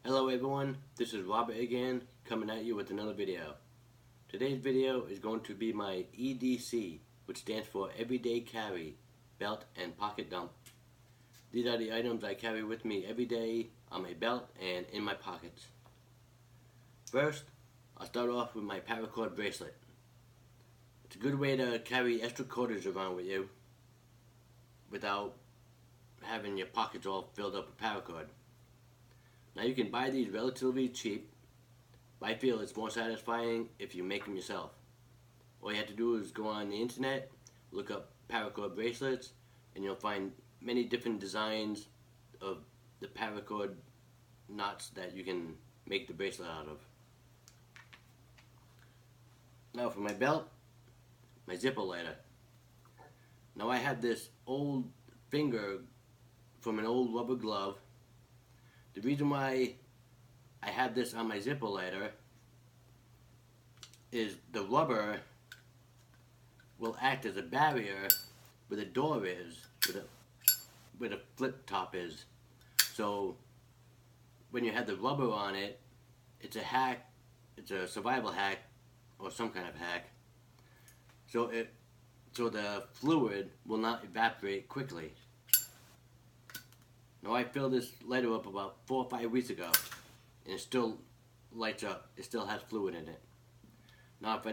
Hello everyone, this is Robert again, coming at you with another video. Today's video is going to be my EDC, which stands for Everyday Carry, Belt and Pocket Dump. These are the items I carry with me every day on my belt and in my pockets. First, I'll start off with my paracord bracelet. It's a good way to carry extra quarters around with you without having your pockets all filled up with paracord. Now you can buy these relatively cheap, but I feel it's more satisfying if you make them yourself. All you have to do is go on the internet, look up paracord bracelets, and you'll find many different designs of the paracord knots that you can make the bracelet out of. Now for my belt, my zipper lighter. Now I have this old finger from an old rubber glove. The reason why I have this on my zipper lighter is the rubber will act as a barrier where the door is, where the flip top is. So when you have the rubber on it, it's a hack, it's a survival hack or some kind of hack. So the fluid will not evaporate quickly. Now I filled this lighter up about 4 or 5 weeks ago, and it still lights up. It still has fluid in it. Now if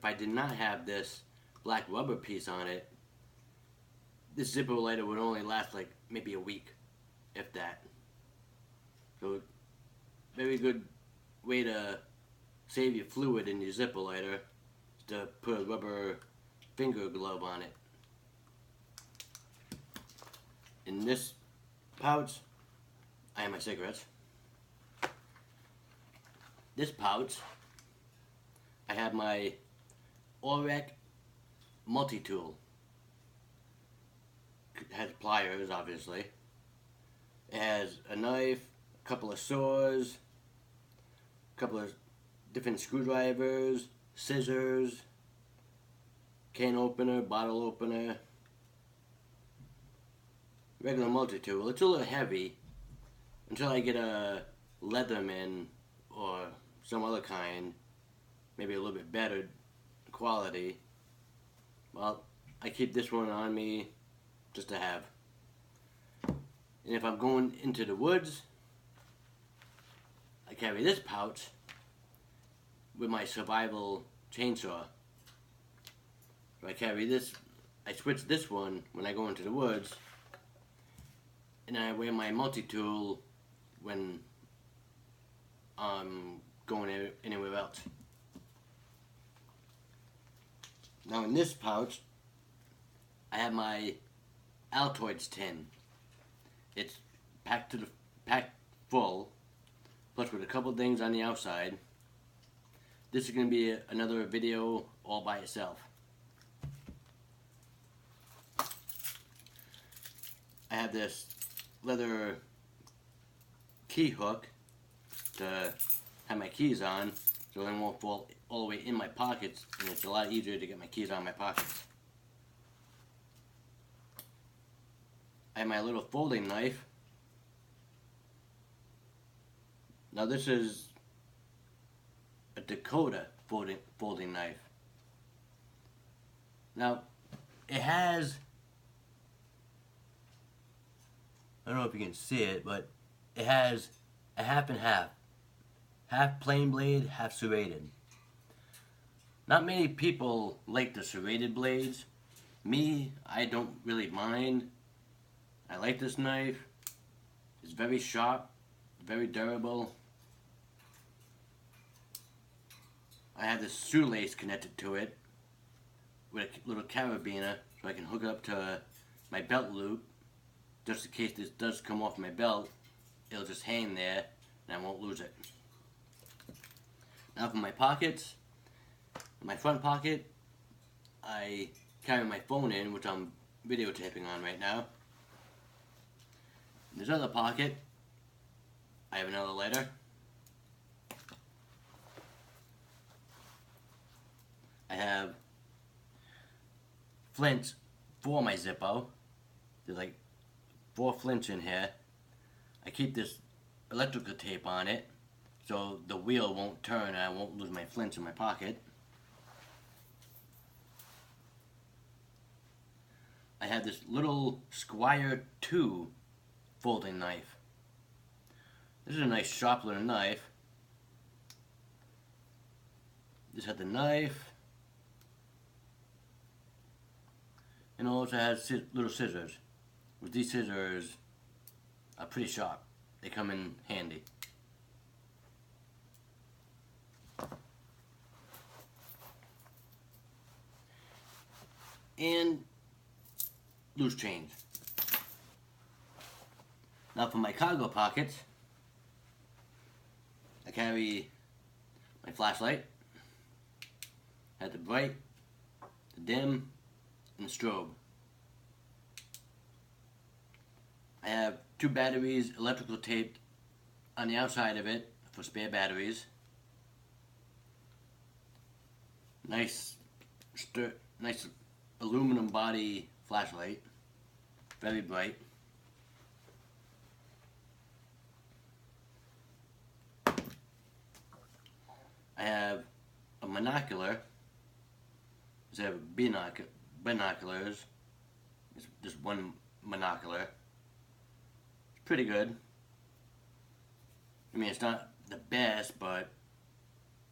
I did not have this black rubber piece on it, this zipper lighter would only last like maybe a week, if that. So very good way to save your fluid in your zipper lighter is to put a rubber finger glove on it. In this pouch, I have my cigarettes. This pouch, I have my Orec multi-tool. It has pliers, obviously. It has a knife, a couple of saws, a couple of different screwdrivers, scissors, can opener, bottle opener. Regular multi-tool. It's a little heavy until I get a Leatherman or some other kind, maybe a little bit better quality. Well, I keep this one on me just to have. And if I'm going into the woods, I carry this pouch with my survival chainsaw. So I carry this, I switch this one when I go into the woods, and I wear my multi-tool when I'm going anywhere else. Now in this pouch, I have my Altoids tin. It's packed full, plus with a couple things on the outside. This is going to be another video all by itself. I have this leather key hook to have my keys on so they won't fall all the way in my pockets, and it's a lot easier to get my keys out of my pockets. I have my little folding knife. Now this is a Dakota folding knife. Now it has, I don't know if you can see it, but it has a half and half. Half plain blade, half serrated. Not many people like the serrated blades. Me, I don't really mind. I like this knife. It's very sharp, very durable. I have this shoelace connected to it with a little carabiner so I can hook it up to my belt loop. Just in case this does come off my belt, it'll just hang there and I won't lose it. Now for my pockets, in my front pocket, I carry my phone in, which I'm videotaping on right now. In this other pocket, I have another lighter. I have flints for my Zippo. There's like 4 flints in here. I keep this electrical tape on it so the wheel won't turn and I won't lose my flints in my pocket. I have this little Squire 2 folding knife. This is a nice sharp little knife. This has the knife, and it also has little scissors. With these scissors are pretty sharp. They come in handy. And loose change. Now for my cargo pockets, I carry my flashlight, have the bright, the dim, and the strobe. I have 2 batteries electrical taped on the outside of it for spare batteries. Nice aluminum body flashlight, very bright. I have a monocular. I have binoculars. It's just one monocular. It's pretty good. I mean, it's not the best, but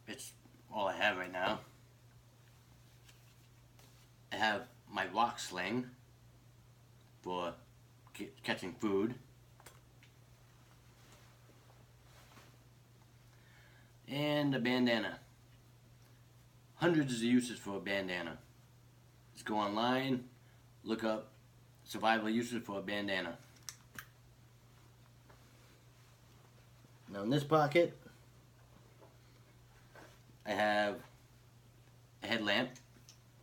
it's all I have right now. I have my rock sling for catching food. And a bandana. Hundreds of uses for a bandana. Just go online, look up survival uses for a bandana. Now in this pocket, I have a headlamp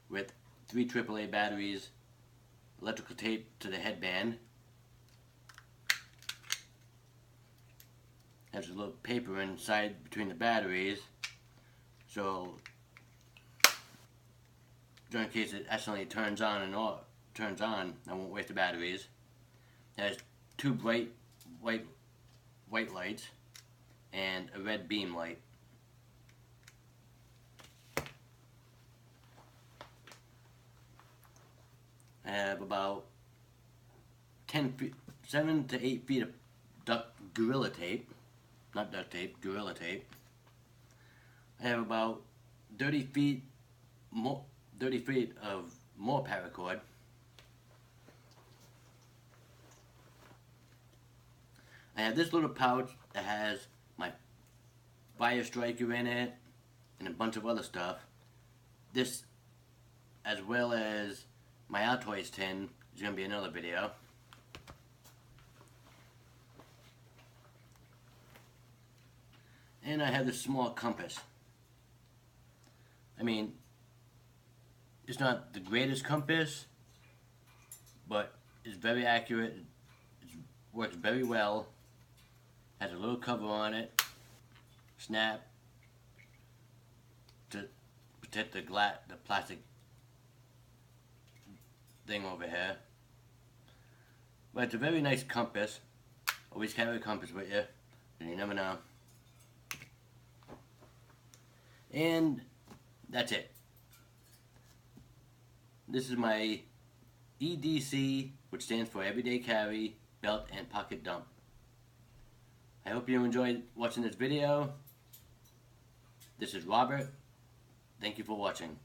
with 3 AAA batteries, electrical tape to the headband. Has a little paper inside between the batteries, so in case it accidentally turns on, I won't waste the batteries. It has 2 bright white lights and a red beam light. I have about 7 to 8 feet of Gorilla Tape. Not duct tape, Gorilla Tape. I have about 30 feet of more paracord. I have this little pouch that has my fire striker in it and a bunch of other stuff. This, as well as my Altoids tin, is going to be another video. And I have this small compass. I mean, it's not the greatest compass, but it's very accurate. It works very well. Has a little cover on it. Snap to protect the plastic thing over here. But it's a very nice compass. Always carry a compass with you, and you never know. And that's it. This is my EDC, which stands for Everyday Carry, Belt and Pocket Dump. I hope you enjoyed watching this video. This is Robert. Thank you for watching.